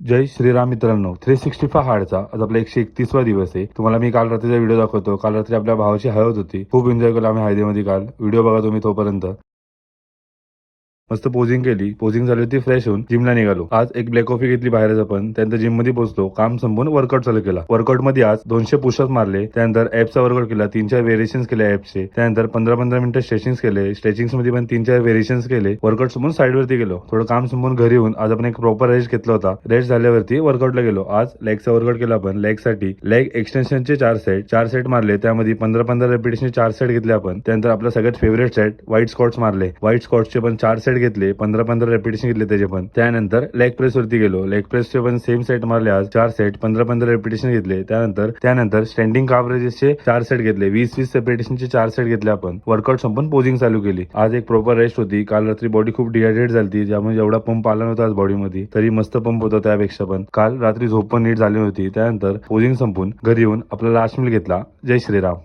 जय श्रीराम मित्रांनो, 365 हार्डचा आज आपला 131वा दिवस आहे. तुम्हाला मी काल रात्रीचा व्हिडिओ दाखवतो. काल रात्री आपल्या भावाची हळद होती. खूप एन्जॉय केला आम्ही हळदीमध्ये काल. व्हिडिओ बघा तुम्ही तोपर्यंत. मस्त पोजिंग केली. पोजिंग झाली होती, फ्रेश होऊन जिमला निघालो. आज एक ब्लॅक कॉफी घेतली बाहेरच आपण. त्यानंतर जिम मध्ये पोहोचलो. काम संपून वर्कआउट चालू केला. वर्कआउट मध्ये आज 200 पुशअप मारले. त्यानंतर ऍपचा वर्कआउट केला. 3-4 व्हेरिएशन्स केले ऍपचे. त्यानंतर 15-15 मिनिटं स्ट्रेचिंग केले. स्ट्रेचिंग मध्ये पण 3-4 व्हेरिएशन्स केले. वर्कआउट संपून साईड वरती गेलो. थोडं काम संपून घरी येऊन आज आपण एक प्रॉपर रेस्ट घेतला होता. रेस्ट झाल्यावरती वर्कआउटला गेलो. आज लेगचा वर्कआउट केला आपण. लेग साठी लेग एक्सटेन्शनचे 4 सेट मारले. त्यामध्ये 15-15 रेपिटेशन 4 सेट घेतले आपण. त्यानंतर आपला सगळ्यात फेवरेट सेट व्हाईट स्क्वॉट्स मारले. व्हाईट स्क्वॉट्सचे पण 4 सेट घेतले. 15-15 रेपिटेशन घेतले त्याचे पण. त्यानंतर लेग प्रेस वरती गेलो. लेग प्रेसचे पण सेम सेट मारले. आज 4 सेट 15-15 रेपिटेशन घेतले. त्यानंतर स्टँडिंग कार्बरेजेसचे 4 सेट घेतले. 20-20 रेपिटेशनचे 4 सेट घेतले आपण. वर्कआउट संपून पोजिंग चालू केली. आज एक प्रॉपर रेस्ट होती. काल रात्री बॉडी खूप डिहायड्रेट झाली, ज्यामुळे जेवढा पंप आला नव्हता आज बॉडीमध्ये, तरी मस्त पंप होता त्यापेक्षा पण. काल रात्री झोप पण नीट झाली होती. त्यानंतर पोजिंग संपून घरी येऊन आपला लास्ट मील घेतला. जय श्रीराम.